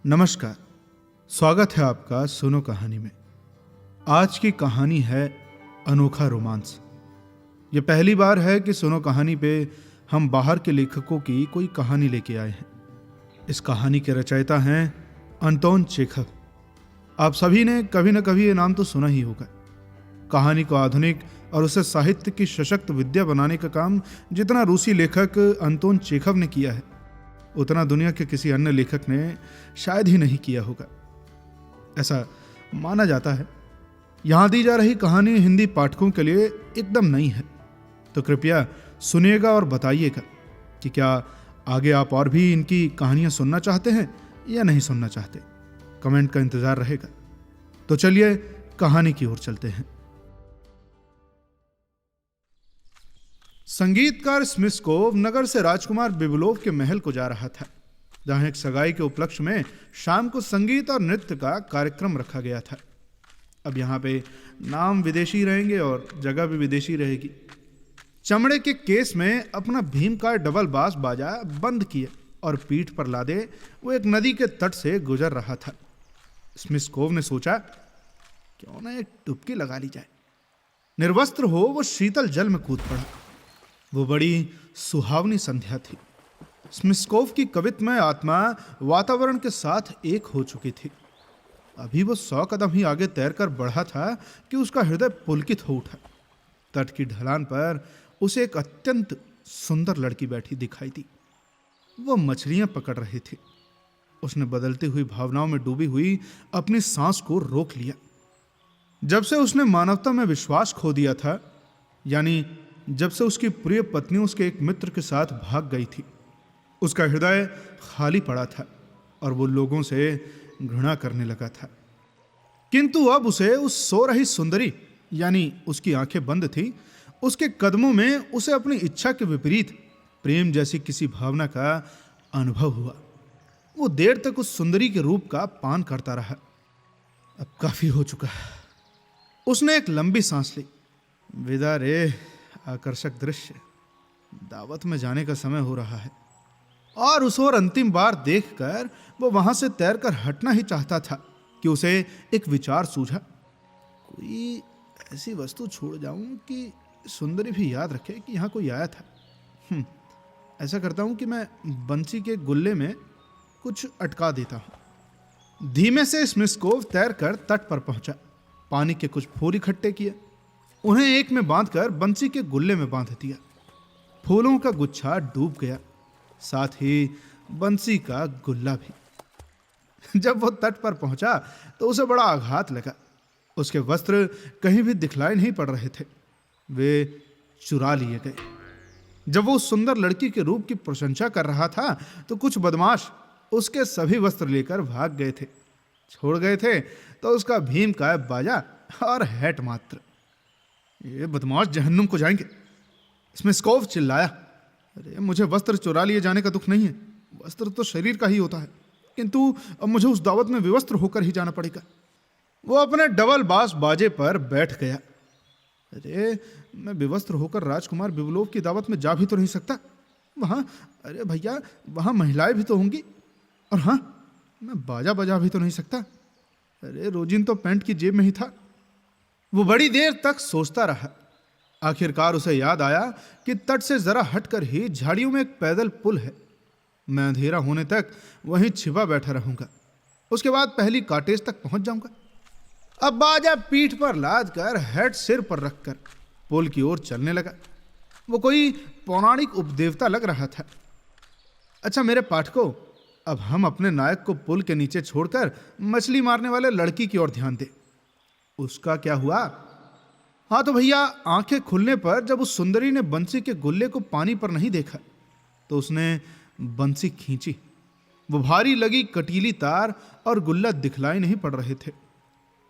नमस्कार। स्वागत है आपका सुनो कहानी में। आज की कहानी है अनोखा रोमांस। ये पहली बार है कि सुनो कहानी पे हम बाहर के लेखकों की कोई कहानी लेके आए हैं। इस कहानी के रचयिता हैं अंतोन चेखव। आप सभी ने कभी न कभी ये नाम तो सुना ही होगा। कहानी को आधुनिक और उसे साहित्य की सशक्त विद्या बनाने का काम जितना रूसी लेखक अंतोन चेखव ने किया है, उतना दुनिया के किसी अन्य लेखक ने शायद ही नहीं किया होगा, ऐसा माना जाता है। यहां दी जा रही कहानी हिंदी पाठकों के लिए एकदम नई है, तो कृपया सुनिएगा और बताइएगा कि क्या आगे आप और भी इनकी कहानियां सुनना चाहते हैं या नहीं सुनना चाहते। कमेंट का इंतजार रहेगा। तो चलिए कहानी की ओर चलते हैं। संगीतकार स्मिस्कोव नगर से राजकुमार बिबलोव के महल को जा रहा था, जहां एक सगाई के उपलक्ष्य में शाम को संगीत और नृत्य का कार्यक्रम रखा गया था। अब यहाँ पे नाम विदेशी रहेंगे और जगह भी विदेशी रहेगी। चमड़े के केस में अपना भीम का डबल बास बाजा बंद किए और पीठ पर लादे वो एक नदी के तट से गुजर रहा था। स्मिस्कोव ने सोचा, क्यों ना एक डुबकी लगा ली जाए। निर्वस्त्र हो वो शीतल जल में कूद पड़ा। वो बड़ी सुहावनी संध्या थी। स्मिस्कोव की कवित्वमय आत्मा वातावरण के साथ एक हो चुकी थी। अभी वो 100 कदम ही आगे तैरकर बढ़ा था कि उसका हृदय पुलकित हो उठा। तट की ढलान पर उसे एक अत्यंत सुंदर लड़की बैठी दिखाई दी। वो मछलियां पकड़ रही थी। उसने बदलती हुई भावनाओं में डूबी हुई अपनी सांस को रोक लिया। जब से उसने मानवता में विश्वास खो दिया था, यानी जब से उसकी प्रिय पत्नी उसके एक मित्र के साथ भाग गई थी, उसका हृदय खाली पड़ा था और वो लोगों से घृणा करने लगा था। किंतु अब उसे उस सो रही सुंदरी, यानी उसकी आंखें बंद थी, उसके कदमों में उसे अपनी इच्छा के विपरीत प्रेम जैसी किसी भावना का अनुभव हुआ। वो देर तक उस सुंदरी के रूप का पान करता रहा। अब काफी हो चुका। उसने एक लंबी सांस ली। विदा रे आकर्षक दृश्य, दावत में जाने का समय हो रहा है। और उस ओर अंतिम बार देखकर वो वहां से तैरकर हटना ही चाहता था कि उसे एक विचार सूझा। कोई ऐसी वस्तु छोड़ जाऊं कि सुंदरी भी याद रखे कि यहां कोई आया था। ऐसा करता हूं कि मैं बंसी के गुल्ले में कुछ अटका देता हूं। धीमे से स्मिस्कोव तैरकर तट पर पहुंचा। पानी के कुछ फूल इकट्ठे किए, उन्हें एक में बांधकर बंसी के गुल्ले में बांध दिया। फूलों का गुच्छा डूब गया, साथ ही बंसी का गुल्ला भी। जब वो तट पर पहुंचा तो उसे बड़ा आघात लगा। उसके वस्त्र कहीं भी दिखलाई नहीं पड़ रहे थे, वे चुरा लिए गए। जब वो उस सुंदर लड़की के रूप की प्रशंसा कर रहा था तो कुछ बदमाश उसके सभी वस्त्र लेकर भाग गए थे। छोड़ गए थे तो उसका भीम का बाजा और हैट मात्र। ये बदमाश जहन्नुम को जाएंगे। स्मिस्कोव चिल्लाया, अरे मुझे वस्त्र चुरा लिए जाने का दुख नहीं है, वस्त्र तो शरीर का ही होता है, किंतु अब मुझे उस दावत में विवस्त्र होकर ही जाना पड़ेगा। वो अपने डबल बास बाजे पर बैठ गया। अरे मैं विवस्त्र होकर राजकुमार बिबलोव की दावत में जा भी तो नहीं सकता। वहां, अरे भैया, वहां महिलाएं भी तो होंगी। और हाँ, मैं बाजा बजा भी तो नहीं सकता। अरे रोजिन तो पैंट की जेब में ही था। वो बड़ी देर तक सोचता रहा। आखिरकार उसे याद आया कि तट से जरा हटकर ही झाड़ियों में एक पैदल पुल है। मैं अंधेरा होने तक वहीं छिपा बैठा रहूंगा, उसके बाद पहली कॉटेज तक पहुंच जाऊंगा। अब बाजा पीठ पर लाद कर हेड सिर पर रखकर पुल की ओर चलने लगा। वो कोई पौराणिक उपदेवता लग रहा था। अच्छा मेरे पाठकों, अब हम अपने नायक को पुल के नीचे छोड़कर मछली मारने वाले लड़की की ओर ध्यान दें। उसका क्या हुआ? हाँ तो भैया, आंखें खुलने पर जब उस सुंदरी ने बंसी के गुल्ले को पानी पर नहीं देखा तो उसने बंसी खींची। वो भारी लगी कटीली तार और गुल्ला दिखलाई नहीं पड़ रहे थे।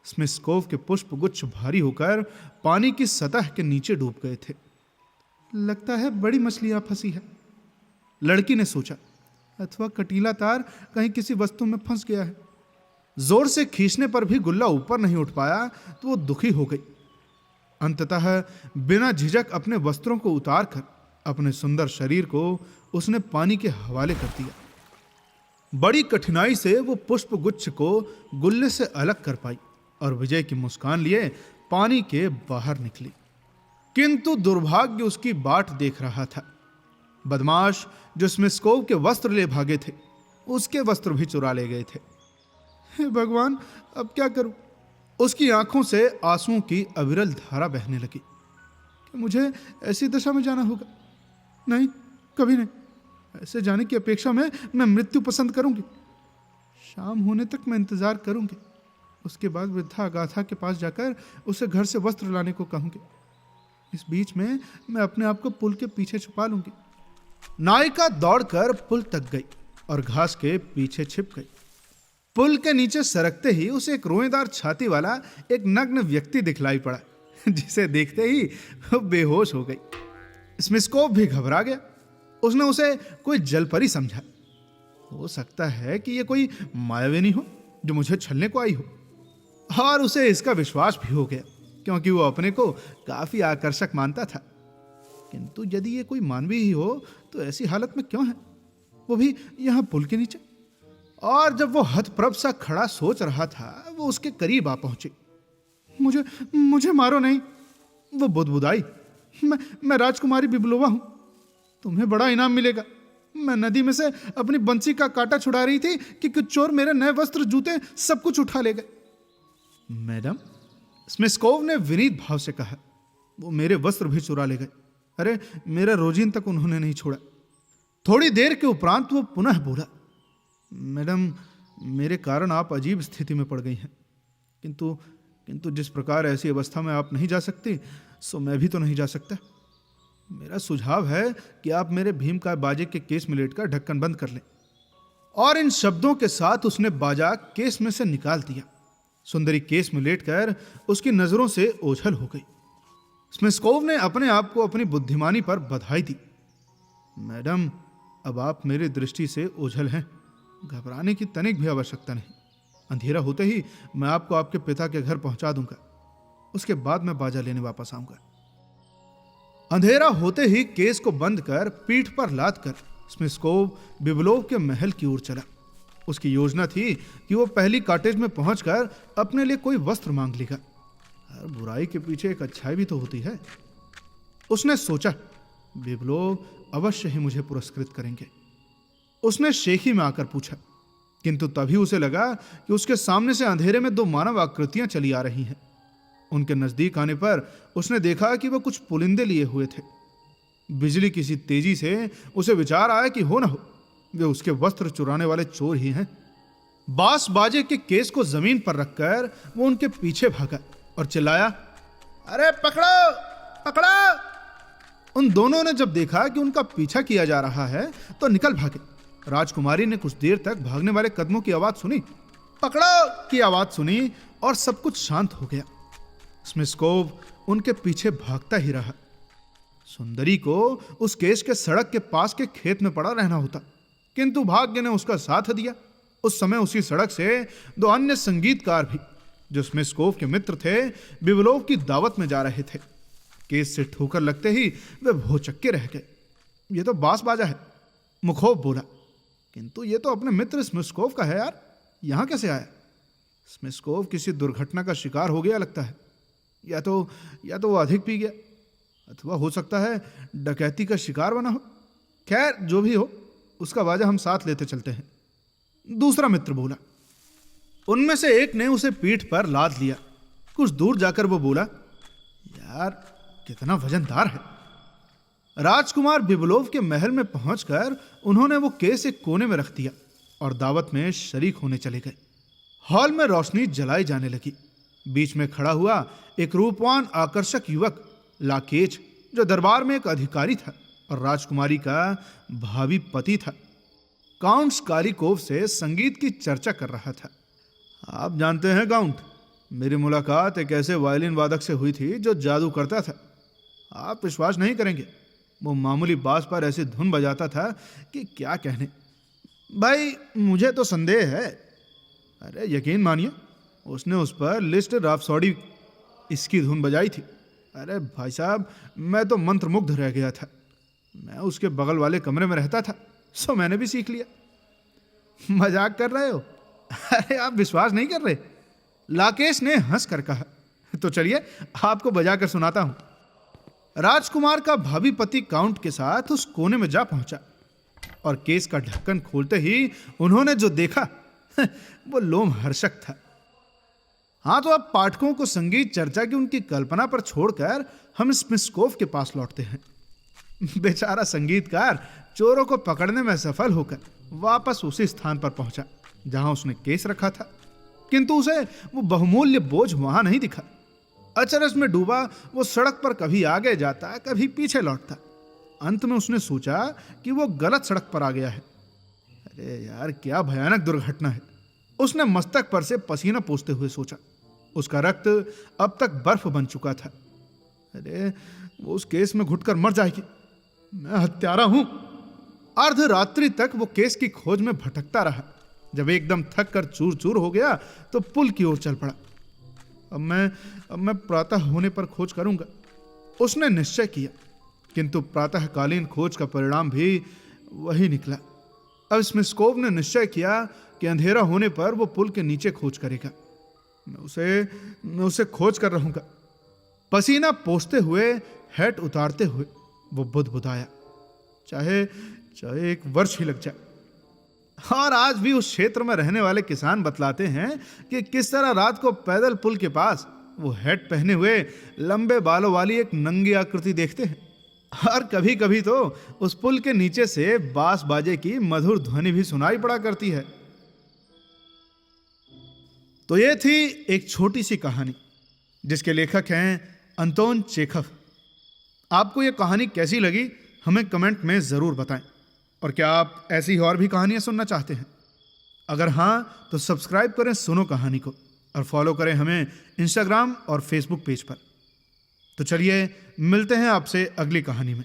स्मिस्कोव के पुष्प गुच्छ भारी होकर पानी की सतह के नीचे डूब गए थे। लगता है बड़ी मछलियां फंसी है, लड़की ने सोचा, अथवा कटीला तार कहीं किसी वस्तु में फंस गया है। जोर से खींचने पर भी गुल्ला ऊपर नहीं उठ पाया तो वो दुखी हो गई। अंततः बिना झिझक अपने वस्त्रों को उतारकर अपने सुंदर शरीर को उसने पानी के हवाले कर दिया। बड़ी कठिनाई से वो पुष्प गुच्छ को गुल्ले से अलग कर पाई और विजय की मुस्कान लिए पानी के बाहर निकली। किंतु दुर्भाग्य उसकी बाट देख रहा था। बदमाश जो स्मिस्कोव के वस्त्र ले भागे थे, उसके वस्त्र भी चुरा ले गए थे। हे भगवान, अब क्या करूं? उसकी आंखों से आंसुओं की अविरल धारा बहने लगी। कि मुझे ऐसी दशा में जाना होगा? नहीं, कभी नहीं। ऐसे जाने की अपेक्षा में मैं मृत्यु पसंद करूंगी। शाम होने तक मैं इंतजार करूंगी। उसके बाद वृद्धा अगाथा के पास जाकर उसे घर से वस्त्र लाने को कहूंगी। इस बीच में मैं अपने आप को पुल के पीछे छुपा लूंगी। नायिका दौड़कर पुल तक गई और घास के पीछे छिप गई। पुल के नीचे सरकते ही उसे एक रोएदार छाती वाला एक नग्न व्यक्ति दिखलाई पड़ा, जिसे देखते ही वो बेहोश हो गई। स्मिस्कोव भी घबरा गया। उसने उसे कोई जलपरी समझा। हो सकता है कि ये कोई मायाविनी हो जो मुझे छलने को आई हो, और उसे इसका विश्वास भी हो गया क्योंकि वो अपने को काफी आकर्षक मानता था। किंतु यदि ये कोई मानवी ही हो तो ऐसी हालत में क्यों है, वो भी यहां पुल के नीचे? और जब वो हतप्रभ सा खड़ा सोच रहा था, वो उसके करीब आ पहुंची। मुझे मुझे मारो नहीं, वो बुदबुदाई। मैं राजकुमारी बिबलोवा हूं, तुम्हें बड़ा इनाम मिलेगा। मैं नदी में से अपनी बंसी का कांटा छुड़ा रही थी कि कुछ चोर मेरे नए वस्त्र, जूते सब कुछ उठा ले गए। मैडम, स्मिस्कोव ने विनीत भाव से कहा, वो मेरे वस्त्र भी चुरा ले गए। अरे, मेरा रोजीन तक उन्होंने नहीं छोड़ा। थोड़ी देर के उपरांत वो पुनः बोला, मैडम, मेरे कारण आप अजीब स्थिति में पड़ गई हैं। किंतु जिस प्रकार ऐसी अवस्था में आप नहीं जा सकती, सो मैं भी तो नहीं जा सकता। मेरा सुझाव है कि आप मेरे भीम का बाजे के केस में लेटकर ढक्कन बंद कर लें। और इन शब्दों के साथ उसने बाजा केस में से निकाल दिया। सुंदरी केस में लेटकर उसकी नजरों से ओझल हो गई। स्मिस्कोव ने अपने आप को अपनी बुद्धिमानी पर बधाई दी। मैडम, अब आप मेरी दृष्टि से ओझल हैं। घबराने की तनिक भी आवश्यकता नहीं। अंधेरा होते ही मैं आपको आपके पिता के घर पहुंचा दूंगा। उसके बाद मैं बाजा लेने वापस आऊंगा। अंधेरा होते ही केस को बंद कर पीठ पर लाद कर स्मिस्कोव बिबलोव के महल की ओर चला। उसकी योजना थी कि वो पहली कॉटेज में पहुंचकर अपने लिए कोई वस्त्र मांग लेगा। हर बुराई के पीछे एक अच्छाई भी तो होती है। उसने सोचा, बिबलोव अवश्य ही मुझे पुरस्कृत करेंगे। उसने शेखी में आकर पूछा, किंतु तभी उसे लगा कि उसके सामने से अंधेरे में दो मानव आकृतियां चली आ रही हैं। उनके नजदीक आने पर उसने देखा कि वह कुछ पुलिंदे लिए हुए थे। बिजली किसी तेजी से उसे विचार आया कि हो न हो वे उसके वस्त्र चुराने वाले चोर ही हैं। बांस बाजे के केस को जमीन पर रखकर वो उनके पीछे भागा और चिल्लाया, अरे पकड़ो पकड़ो। उन दोनों ने जब देखा कि उनका पीछा किया जा रहा है तो निकल भागे। राजकुमारी ने कुछ देर तक भागने वाले कदमों की आवाज सुनी, पकड़ो की आवाज सुनी और सब कुछ शांत हो गया। स्मिस्कोव उनके पीछे भागता ही रहा। सुंदरी को उस केस के सड़क के पास के खेत में पड़ा रहना होता, किंतु भाग्य ने उसका साथ दिया। उस समय उसी सड़क से दो अन्य संगीतकार भी, जो स्मिस्कोव के मित्र थे, बिबलोव की दावत में जा रहे थे। केस से ठोकर लगते ही वे भौचक्के रह गए। ये तो बांस बाजा है, मुखोव बोला, किंतु ये तो अपने मित्र स्मिस्कोव का है यार, यहां कैसे आया? स्मिस्कोव किसी दुर्घटना का शिकार हो गया लगता है, या तो वो अधिक पी गया, अथवा हो सकता है डकैती का शिकार बना हो। खैर, जो भी हो, उसका बाजा हम साथ लेते चलते हैं। दूसरा मित्र बोला। उनमें से एक ने उसे पीठ पर लाद लिया। कुछ दूर जाकर वो बोला, यार कितना वजनदार है। राजकुमार बिबलोव के महल में पहुंचकर उन्होंने वो केस एक कोने में रख दिया और दावत में शरीक होने चले गए। हॉल में रोशनी जलाई जाने लगी। बीच में खड़ा हुआ एक रूपवान आकर्षक युवक लाकेच, जो दरबार में एक अधिकारी था और राजकुमारी का भावी पति था, काउंट स्कालिकोव से संगीत की चर्चा कर रहा था। आप जानते हैं काउंट, मेरी मुलाकात एक ऐसे वायलिन वादक से हुई थी जो जादू करता था। आप विश्वास नहीं करेंगे, वो मामूली बांस पर ऐसी धुन बजाता था कि क्या कहने। भाई, मुझे तो संदेह है। अरे यकीन मानिए, उसने उस पर लिस्ट राप्सोडी इसकी धुन बजाई थी। अरे भाई साहब, मैं तो मंत्रमुग्ध रह गया था। मैं उसके बगल वाले कमरे में रहता था, सो मैंने भी सीख लिया। मजाक कर रहे हो? अरे आप विश्वास नहीं कर रहे? लाकेश ने हंस कर कहा। तो चलिए आपको बजा कर सुनाता हूं। राजकुमार का भावी पति काउंट के साथ उस कोने में जा पहुंचा और केस का ढक्कन खोलते ही उन्होंने जो देखा वो लोमहर्षक था। हाँ, तो अब पाठकों को संगीत चर्चा की उनकी कल्पना पर छोड़कर हम स्मिस्कोव के पास लौटते हैं। बेचारा संगीतकार चोरों को पकड़ने में सफल होकर वापस उसी स्थान पर पहुंचा जहां उसने केस रखा था, किंतु उसे वो बहुमूल्य बोझ वहां नहीं दिखा। अचरज में डूबा वो सड़क पर कभी आगे जाता, कभी पीछे लौटता। अंत में उसने सोचा कि वो गलत सड़क पर आ गया है। अरे यार, क्या भयानक दुर्घटना है। उसने मस्तक पर से पसीना पोंछते हुए सोचा। उसका रक्त अब तक बर्फ बन चुका था। अरे, वो उस केस में घुटकर मर जाएगी। मैं हत्यारा हूं। अर्धरात्रि तक वो केस की खोज में भटकता रहा। जब एकदम थक कर चूर चूर हो गया तो पुल की ओर चल पड़ा। अब मैं प्रातः होने पर खोज करूंगा, उसने निश्चय किया। किंतु प्रातःकालीन खोज का परिणाम भी वही निकला। अब स्मिस्कोव ने निश्चय किया कि अंधेरा होने पर वो पुल के नीचे खोज करेगा। मैं उसे खोज कर रहूंगा। पसीना पोंछते हुए, हैट उतारते हुए वो बुदबुदाया, चाहे 1 वर्ष ही लग जाए। और आज भी उस क्षेत्र में रहने वाले किसान बतलाते हैं कि किस तरह रात को पैदल पुल के पास वो हैट पहने हुए लंबे बालों वाली एक नंगी आकृति देखते हैं। और कभी कभी तो उस पुल के नीचे से बांस बाजे की मधुर ध्वनि भी सुनाई पड़ा करती है। तो ये थी एक छोटी सी कहानी जिसके लेखक हैं अंतोन चेखव। आपको यह कहानी कैसी लगी हमें कमेंट में जरूर बताएं। और क्या आप ऐसी और भी कहानियां सुनना चाहते हैं? अगर हां तो सब्सक्राइब करें सुनो कहानी को और फॉलो करें हमें इंस्टाग्राम और फेसबुक पेज पर। तो चलिए मिलते हैं आपसे अगली कहानी में।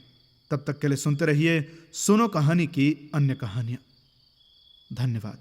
तब तक के लिए सुनते रहिए सुनो कहानी की अन्य कहानियां। धन्यवाद।